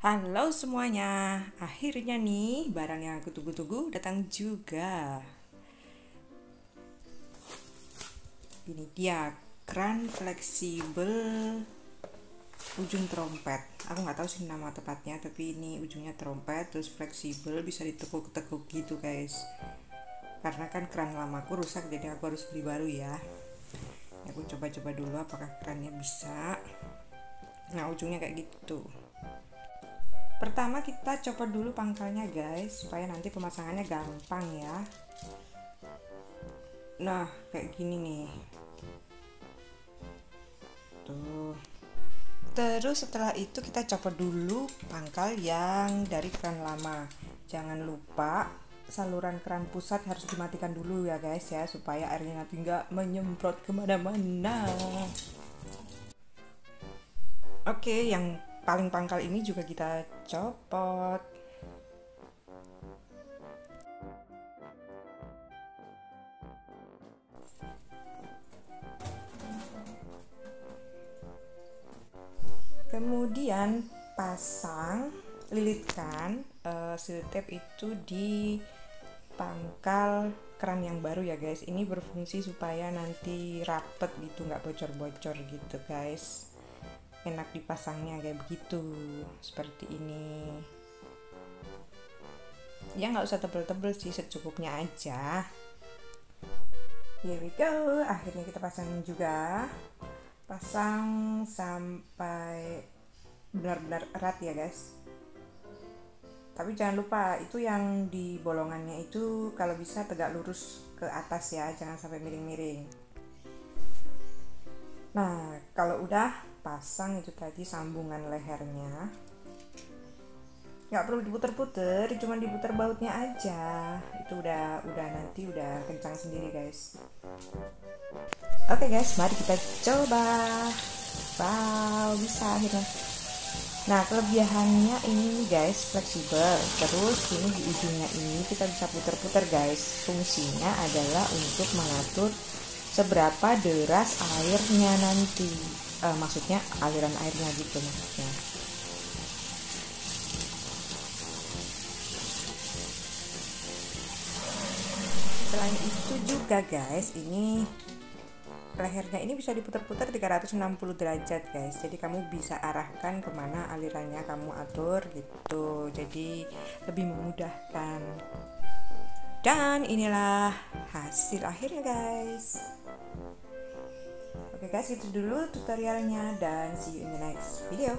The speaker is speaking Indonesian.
Halo semuanya, akhirnya nih barang yang aku tunggu-tunggu datang juga. Ini dia keran fleksibel ujung trompet. Aku nggak tahu sih nama tepatnya, tapi ini ujungnya trompet, terus fleksibel, bisa ditekuk-tekuk gitu guys. Karena kan keran lamaku rusak, jadi aku harus beli baru ya. Aku coba-coba dulu apakah kerannya bisa. Nah ujungnya kayak gitu. Pertama kita copot dulu pangkalnya guys, supaya nanti pemasangannya gampang ya. Nah kayak gini nih tuh. Terus setelah itu kita copot dulu pangkal yang dari keran lama. Jangan lupa saluran keran pusat harus dimatikan dulu ya guys ya, supaya airnya nanti nggak menyemprot kemana-mana. Oke, yang paling pangkal ini juga kita copot. Kemudian pasang, lilitkan seal tape itu di pangkal keran yang baru ya guys. Ini berfungsi supaya nanti rapet gitu, nggak bocor-bocor gitu guys. Enak dipasangnya kayak begitu, seperti ini. Ya nggak usah tebel-tebel sih, secukupnya aja. Here we go, akhirnya kita pasang juga. Pasang sampai benar-benar erat ya guys. Tapi jangan lupa itu yang di bolongannya itu kalau bisa tegak lurus ke atas ya, jangan sampai miring-miring. Nah kalau udah pasang itu tadi sambungan lehernya, nggak perlu diputer-puter, cuma diputer bautnya aja. Itu udah nanti udah kencang sendiri guys. Oke guys, mari kita coba. Wow, bisa akhirnya. Nah, kelebihannya ini guys fleksibel. Terus ini di ujungnya ini kita bisa putar-putar guys. Fungsinya adalah untuk mengatur seberapa deras airnya nanti. Maksudnya aliran airnya gitu maksudnya. Selain itu juga guys, ini lehernya ini bisa diputar-putar 360 derajat guys, jadi kamu bisa arahkan kemana alirannya kamu atur gitu, jadi lebih memudahkan. Dan inilah hasil akhirnya guys. Oke guys, itu dulu tutorialnya dan see you in the next video.